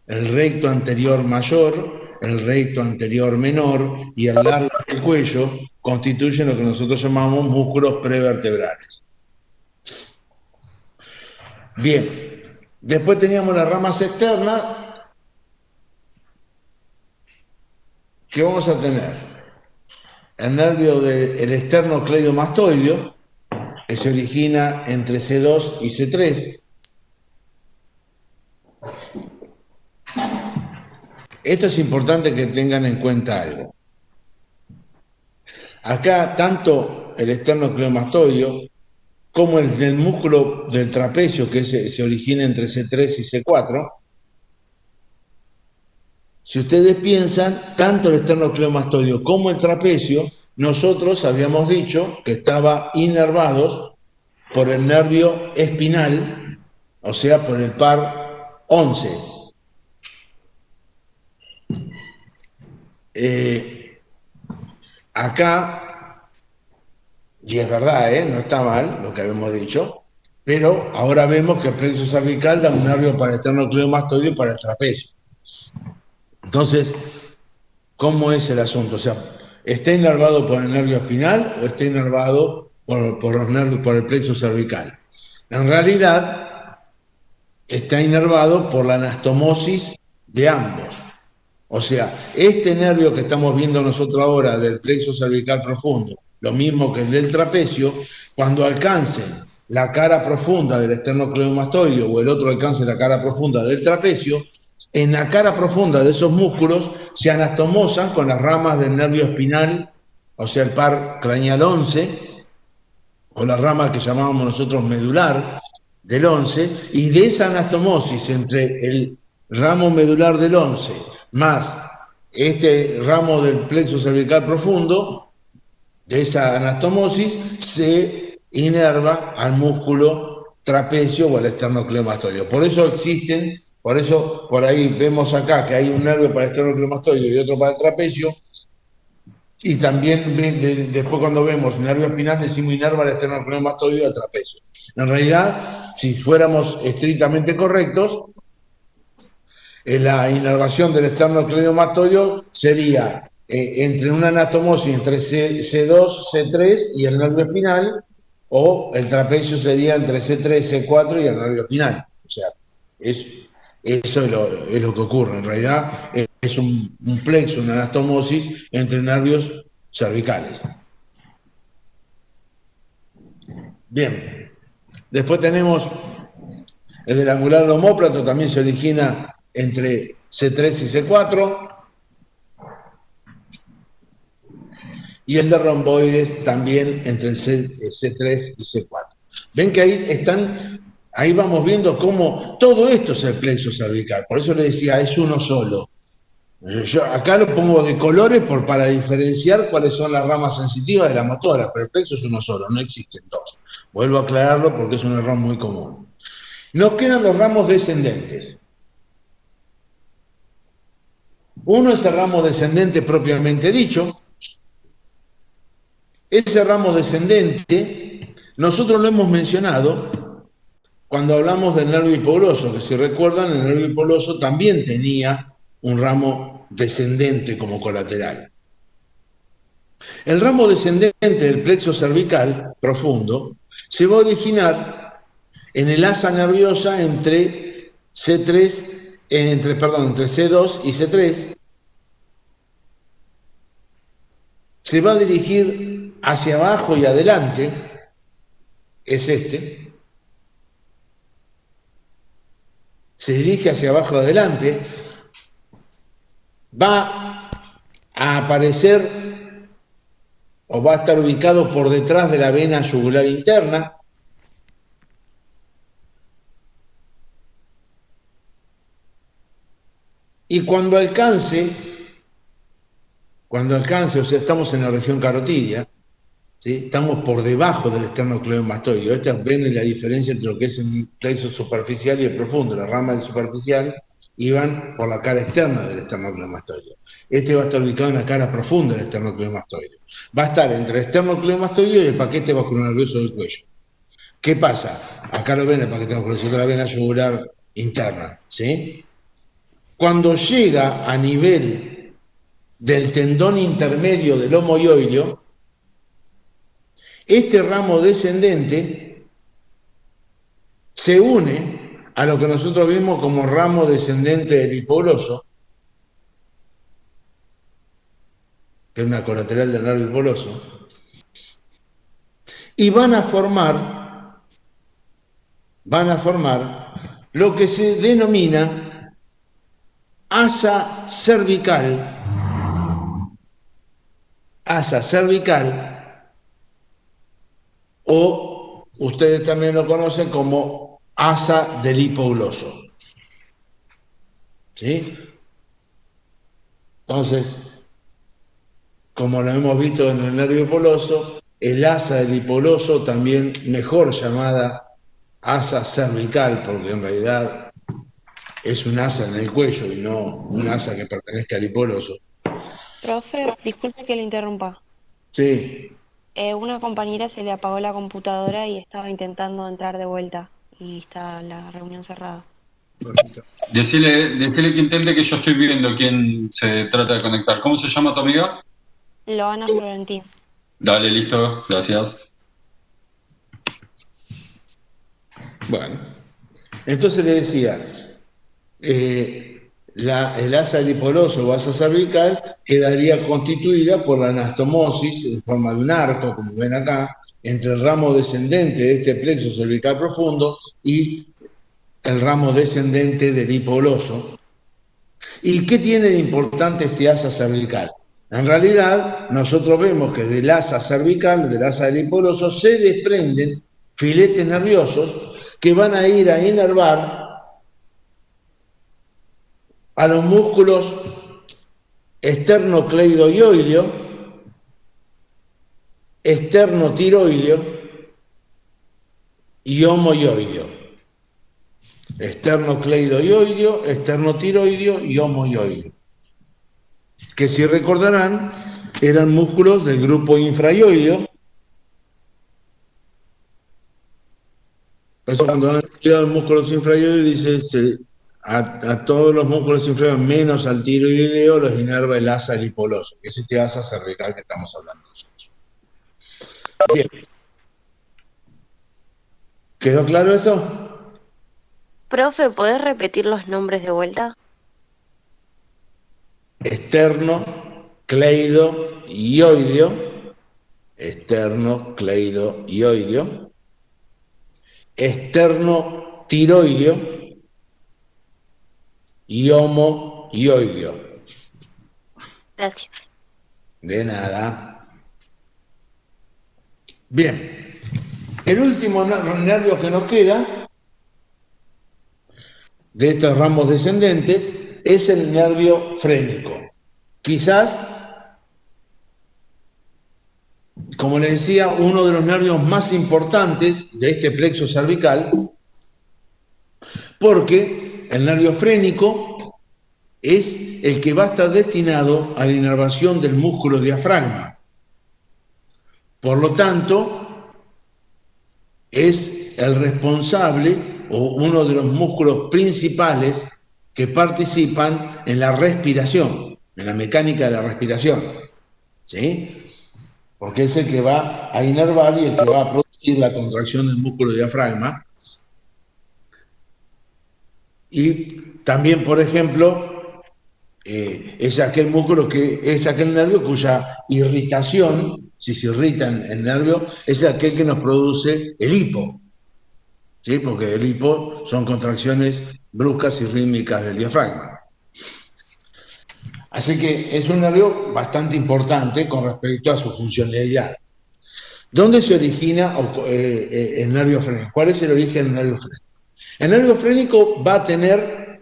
el recto anterior mayor, el recto anterior menor y el largo del cuello constituyen lo que nosotros llamamos músculos prevertebrales. Bien, después teníamos las ramas externas, que vamos a tener el nervio del esternocleidomastoideo, que se origina entre C2 y C3. Esto es importante que tengan en cuenta algo. Acá, tanto el esternocleidomastoideo como el del músculo del trapecio, que se origina entre C3 y C4, si ustedes piensan, tanto el esternocleidomastoideo como el trapecio, nosotros habíamos dicho que estaban inervados por el nervio espinal, o sea, por el par 11. Acá, y es verdad, no está mal lo que habíamos dicho, pero ahora vemos que el plexo cervical da un nervio para el esternocleidomastoideo y para el trapecio. Entonces, ¿cómo es el asunto? O sea, ¿está inervado por el nervio espinal o está inervado por los nervios, por el plexo cervical? En realidad, está inervado por la anastomosis de ambos. O sea, este nervio que estamos viendo nosotros ahora del plexo cervical profundo, lo mismo que el del trapecio, cuando alcancen la cara profunda del esternocleidomastoideo o el otro alcance la cara profunda del trapecio, en la cara profunda de esos músculos se anastomosan con las ramas del nervio espinal, o sea, el par craneal 11, o la rama que llamábamos nosotros medular del 11, y de esa anastomosis entre el ramo medular del 11 más este ramo del plexo cervical profundo, de esa anastomosis se inerva al músculo trapecio o al esternocleidomastoideo. Por eso existen, por eso por ahí vemos acá que hay un nervio para el esternocleidomastoideo y otro para el trapecio, y también después cuando vemos nervio espinal decimos inerva al esternocleidomastoideo y al trapecio. En realidad, si fuéramos estrictamente correctos, la inervación del esternocleidomastoideo sería entre una anastomosis entre C2, C3 y el nervio espinal, o el trapecio sería entre C3, C4 y el nervio espinal. O sea, eso es lo que ocurre. En realidad es un plexo, una anastomosis entre nervios cervicales. Bien, después tenemos el del angular omóplato, también se origina entre C3 y C4. Y el de romboides también entre C3 y C4. Ven que ahí vamos viendo cómo todo esto es el plexo cervical. Por eso le decía, es uno solo. Yo acá lo pongo de colores para diferenciar cuáles son las ramas sensitivas de la motora, pero el plexo es uno solo, no existen dos. Vuelvo a aclararlo porque es un error muy común. Nos quedan los ramos descendentes. Uno es el ramo descendente propiamente dicho. Ese ramo descendente, nosotros lo hemos mencionado cuando hablamos del nervio hipogloso, que si recuerdan, el nervio hipogloso también tenía un ramo descendente como colateral. El ramo descendente del plexo cervical profundo se va a originar en el asa nerviosa entre C2 y C3. Se va a dirigir hacia abajo y adelante, es este. Se dirige hacia abajo y adelante, va a aparecer o va a estar ubicado por detrás de la vena yugular interna. Y cuando alcance, o sea, estamos en la región carotidia, ¿sí? Estamos por debajo del esternocleidomastoideo. Ven la diferencia entre lo que es el plexo superficial y el profundo. Las ramas del superficial iban por la cara externa del esternocleidomastoideo. Este va a estar ubicado en la cara profunda del esternocleidomastoideo. Va a estar entre el esternocleidomastoideo y el paquete vasculonervioso del cuello. ¿Qué pasa? Acá lo ven el paquete vasculonervioso de la vena yugular interna, ¿sí? Cuando llega a nivel del tendón intermedio del lomo mioideo, este ramo descendente se une a lo que nosotros vimos como ramo descendente del hipogloso, que es una colateral del nervio hipogloso, y van a formar lo que se denomina asa cervical, o ustedes también lo conocen como asa del hipogloso. ¿Sí? Entonces, como lo hemos visto en el nervio hipogloso, el asa del hipogloso, también mejor llamada asa cervical, porque en realidad es un asa en el cuello y no un asa que pertenezca al hipogloso. Profe, disculpe que le interrumpa. Sí. Una compañera se le apagó la computadora y estaba intentando entrar de vuelta y está la reunión cerrada. Decile que intente, que yo estoy viendo quién se trata de conectar. ¿Cómo se llama tu amiga? Loana Florentín. Dale, listo, gracias. Bueno, entonces le decía, el asa del hipogloso o asa cervical quedaría constituida por la anastomosis en forma de un arco, como ven acá, entre el ramo descendente de este plexo cervical profundo y el ramo descendente del hipogloso. ¿Y qué tiene de importante este asa cervical? En realidad, nosotros vemos que del asa cervical, del asa del hipogloso, se desprenden filetes nerviosos que van a ir a inervar a los músculos esternocleidoioideo, esternotiroideo y homoioideo. Esternocleidoioideo, esternotiroideo y homoioideo. Que si recordarán, eran músculos del grupo infraioideo. Por eso cuando han estudiado músculos infraioideos dice a todos los músculos inferiores menos al tiroideo los inerva el asa del hipogloso, que es este asa cervical que estamos hablando nosotros. Bien. ¿Quedó claro esto? Profe, ¿podés repetir los nombres de vuelta? Esternocleidoioideo, esternocleidoioideo, esternotiroideo y homoioideo. Gracias. De nada. Bien. El último nervio que nos queda de estos ramos descendentes es el nervio frénico. Quizás, como les decía, uno de los nervios más importantes de este plexo cervical, porque el nervio frénico es el que va a estar destinado a la inervación del músculo diafragma. Por lo tanto, es el responsable o uno de los músculos principales que participan en la respiración, en la mecánica de la respiración, ¿sí? Porque es el que va a inervar y el que va a producir la contracción del músculo diafragma. Y también, por ejemplo, es aquel músculo es aquel nervio cuya irritación, si se irrita el nervio, es aquel que nos produce el hipo. ¿Sí? Porque el hipo son contracciones bruscas y rítmicas del diafragma. Así que es un nervio bastante importante con respecto a su funcionalidad. ¿Dónde se origina el nervio frénico? ¿Cuál es el origen del nervio frénico? El nervio frénico va a tener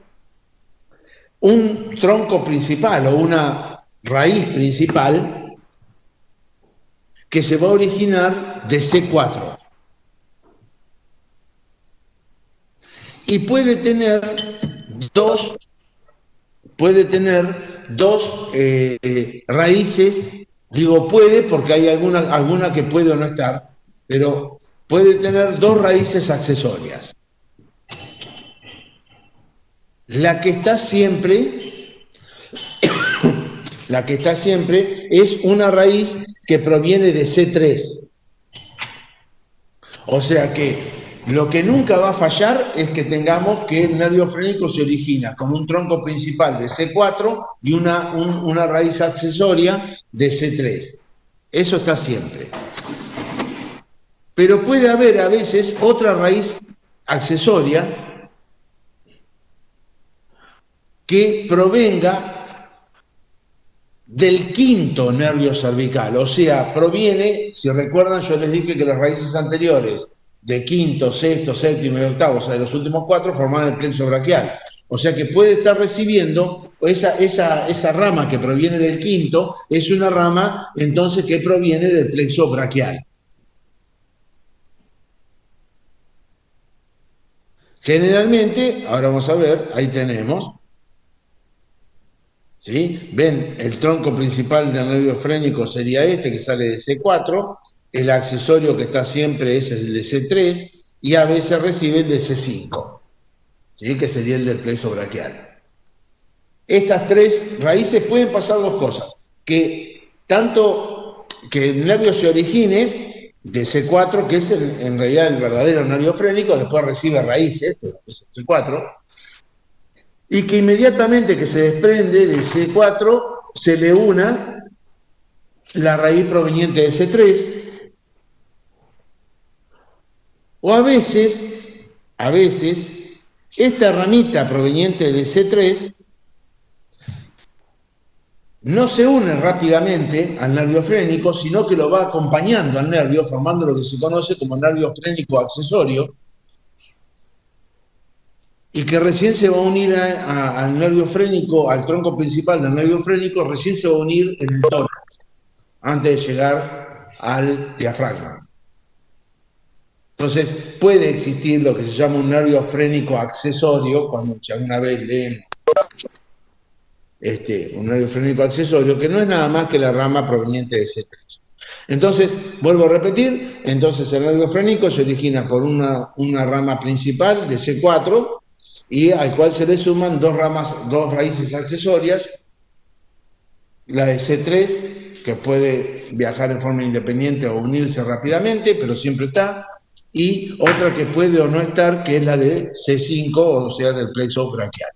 un tronco principal o una raíz principal que se va a originar de C4 y puede tener dos raíces. Digo puede porque hay alguna que puede o no estar, pero puede tener dos raíces accesorias. La que está siempre es una raíz que proviene de C3. O sea que lo que nunca va a fallar es que tengamos que el nervio frénico se origina con un tronco principal de C4 y una raíz accesoria de C3. Eso está siempre. Pero puede haber a veces otra raíz accesoria que provenga del quinto nervio cervical, o sea, proviene, si recuerdan, yo les dije que las raíces anteriores de quinto, sexto, séptimo y octavo, o sea, de los últimos cuatro, formaban el plexo braquial. O sea que puede estar recibiendo esa rama que proviene del quinto, es una rama entonces que proviene del plexo braquial. Generalmente, ahora vamos a ver, ahí tenemos, ¿sí? Ven, el tronco principal del nervio frénico sería este, que sale de C4, el accesorio que está siempre es el de C3, y a veces recibe el de C5, ¿sí? Que sería el del plexo braquial. Estas tres raíces pueden pasar dos cosas, que tanto que el nervio se origine de C4, que es en realidad el verdadero nervio frénico, después recibe raíces, pero es el C4, y que inmediatamente que se desprende de C4 se le una la raíz proveniente de C3, o a veces, esta ramita proveniente de C3 no se une rápidamente al nervio frénico, sino que lo va acompañando al nervio, formando lo que se conoce como nervio frénico accesorio, y que recién se va a unir al nervio frénico, al tronco principal del nervio frénico, recién se va a unir en el tórax, antes de llegar al diafragma. Entonces, puede existir lo que se llama un nervio frénico accesorio, cuando si alguna vez leen un nervio frénico accesorio, que no es nada más que la rama proveniente de C3. Entonces, vuelvo a repetir, entonces el nervio frénico se origina por una rama principal de C4, y al cual se le suman dos raíces accesorias, la de C3, que puede viajar en forma independiente o unirse rápidamente, pero siempre está, y otra que puede o no estar, que es la de C5, o sea, del plexo braquial.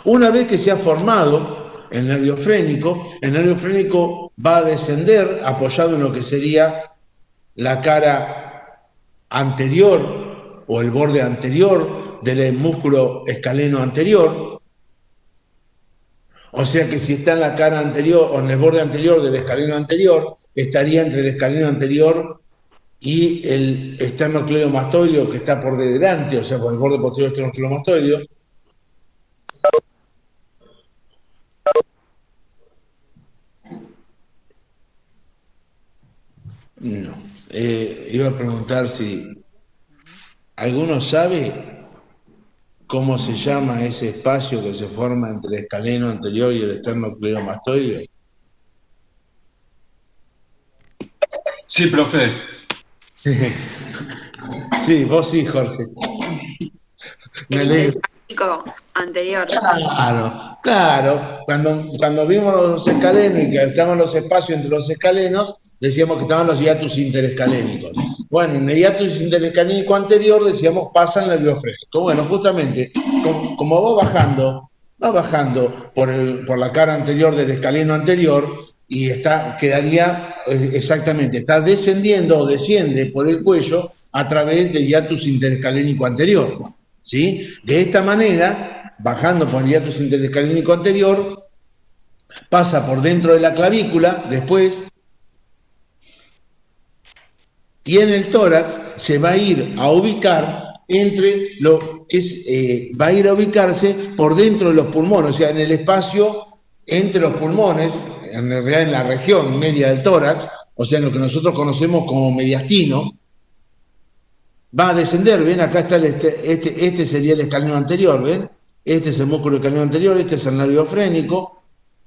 Una vez que se ha formado el nervio frénico va a descender apoyado en lo que sería la cara anterior o el borde anterior del músculo escaleno anterior. O sea que si está en la cara anterior o en el borde anterior del escaleno anterior, estaría entre el escaleno anterior y el esternocleidomastoideo, que está por delante, o sea, por el borde posterior del esternocleidomastoideo. No. Iba a preguntar si alguno sabe cómo se llama ese espacio que se forma entre el escaleno anterior y el esternocleidomastoideo. Sí, profe. Sí. Sí, vos sí, Jorge. Me alegro. Anterior. Claro. Cuando vimos los escalenos y que estaban los espacios entre los escalenos, decíamos que estaban los hiatus interescalénicos. Bueno, en el hiatus interescalénico anterior decíamos pasa el nervio frénico. Bueno, justamente, como va bajando por la cara anterior del escaleno anterior y quedaría exactamente, está descendiendo o desciende por el cuello a través del hiatus interescalénico anterior. ¿Sí? De esta manera, bajando por el hiatus interescalénico anterior, pasa por dentro de la clavícula, después, y en el tórax se va a ir a ubicar entre lo que es, va a ir a ubicarse por dentro de los pulmones, o sea, en el espacio entre los pulmones, en realidad en la región media del tórax, o sea, en lo que nosotros conocemos como mediastino, va a descender, ven, acá está este sería el escaleno anterior, ven, este es el músculo escaleno anterior, este es el nervio frénico,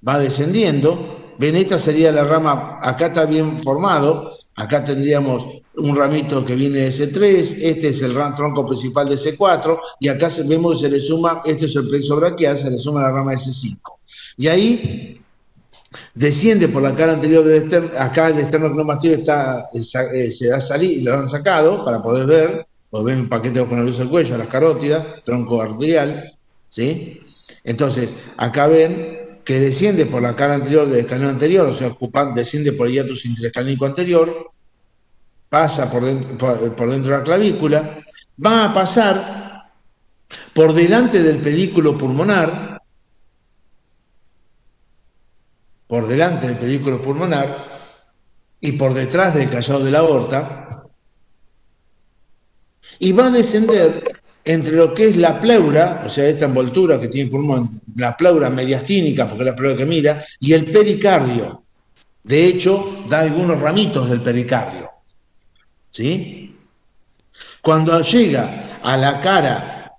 va descendiendo, ven, esta sería la rama, acá está bien formado, acá tendríamos un ramito que viene de C3, este es el tronco principal de C4, y acá vemos que se le suma, este es el plexo braquial, se le suma la rama de C5. Y ahí desciende por la cara anterior del esterno, acá el esternocleidomastoideo está, se ha salido, lo han sacado para poder ver, ven un paquete nervioso del cuello, las carótidas, tronco arterial, ¿sí? Entonces, acá ven que desciende por la cara anterior del escaleno anterior, o sea, desciende por el hiatus interescalínico anterior, pasa por dentro de la clavícula, va a pasar por delante del pedículo pulmonar, y por detrás del callado de la aorta, y va a descender entre lo que es la pleura, o sea, esta envoltura que tiene el pulmón, la pleura mediastínica, porque es la pleura que mira, y el pericardio. De hecho, da algunos ramitos del pericardio. ¿Sí? Cuando llega a la cara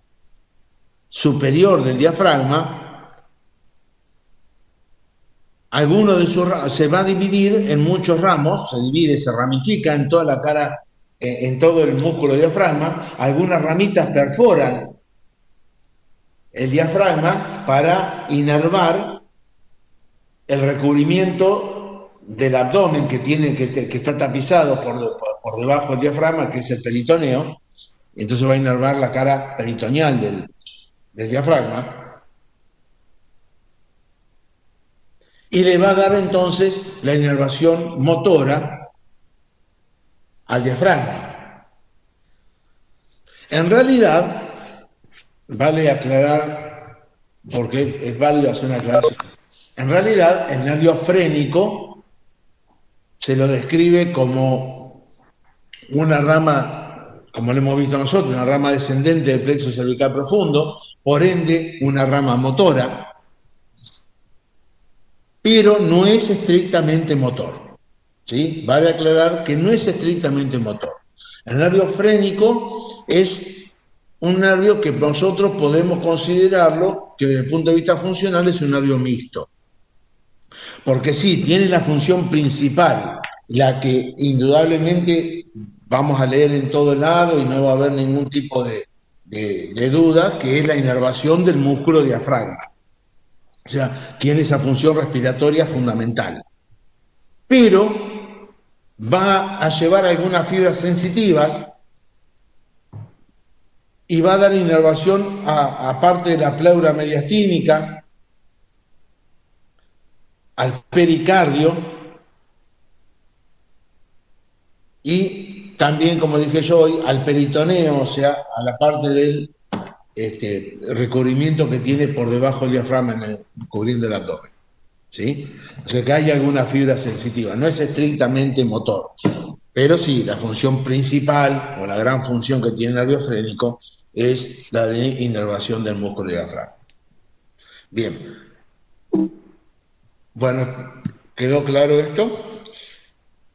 superior del diafragma, alguno de sus se va a dividir en muchos ramos, se divide, se ramifica en toda la cara, en todo el músculo diafragma, algunas ramitas perforan el diafragma para inervar el recubrimiento del abdomen que está tapizado por debajo del diafragma, que es el peritoneo, entonces va a inervar la cara peritoneal del diafragma, y le va a dar entonces la inervación motora al diafragma. En realidad, vale aclarar, porque es válido hacer una aclaración, en realidad el nervio frénico se lo describe como una rama, como lo hemos visto nosotros, una rama descendente del plexo cervical profundo, por ende una rama motora, pero no es estrictamente motor. ¿Sí? Vale aclarar que no es estrictamente motor. El nervio frénico es un nervio que nosotros podemos considerarlo, que desde el punto de vista funcional es un nervio mixto. Porque sí, tiene la función principal, la que indudablemente vamos a leer en todo lado y no va a haber ningún tipo de duda, que es la inervación del músculo diafragma. O sea, tiene esa función respiratoria fundamental. Pero va a llevar algunas fibras sensitivas y va a dar inervación a parte de la pleura mediastínica, al pericardio y también, como dije yo hoy, al peritoneo, o sea, a la parte del recubrimiento que tiene por debajo del diafragma, cubriendo el abdomen. ¿Sí? O sea que hay alguna fibra sensitiva, no es estrictamente motor, pero sí, la función principal o la gran función que tiene el nervio frénico es la de inervación del músculo diafragma. Bien. Bueno, ¿quedó claro esto?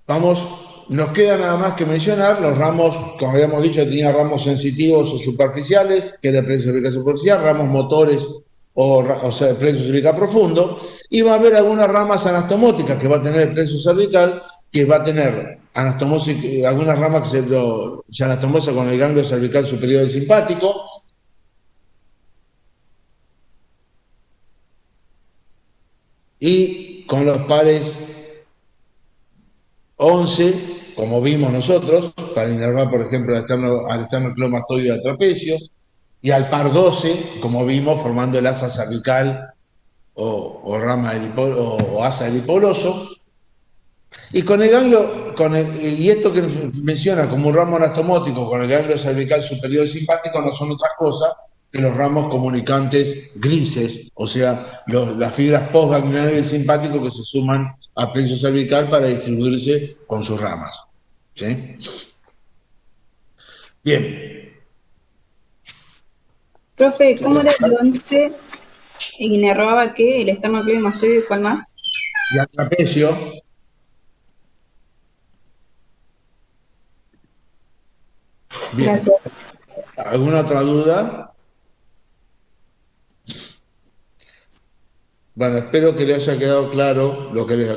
Vamos, nos queda nada más que mencionar los ramos, como habíamos dicho, tenía ramos sensitivos o superficiales, que era el plexo cervical superficial, ramos motores o sea, el plexo cervical profundo, y va a haber algunas ramas anastomóticas que va a tener el plexo cervical, que va a tener anastomosis, algunas ramas que se anastomosa con el ganglio cervical superior del simpático, y con los pares 11, como vimos nosotros, para inervar, por ejemplo, al esternocleidomastoideo del trapecio, y al par 12, como vimos, formando el asa cervical o rama o asa del hipogloso. Y con el ganglio, y esto que menciona como un ramo anastomótico con el ganglio cervical superior simpático no son otras cosas que los ramos comunicantes grises, o sea, las fibras postganglionales del simpático que se suman al plexo cervical para distribuirse con sus ramas. ¿Sí? Bien. Profe, ¿cómo era el 11 y inervaba que el esternocleido mastoide y cuál más? Y al trapecio. Bien. Gracias. ¿Alguna otra duda? Bueno, espero que le haya quedado claro lo que les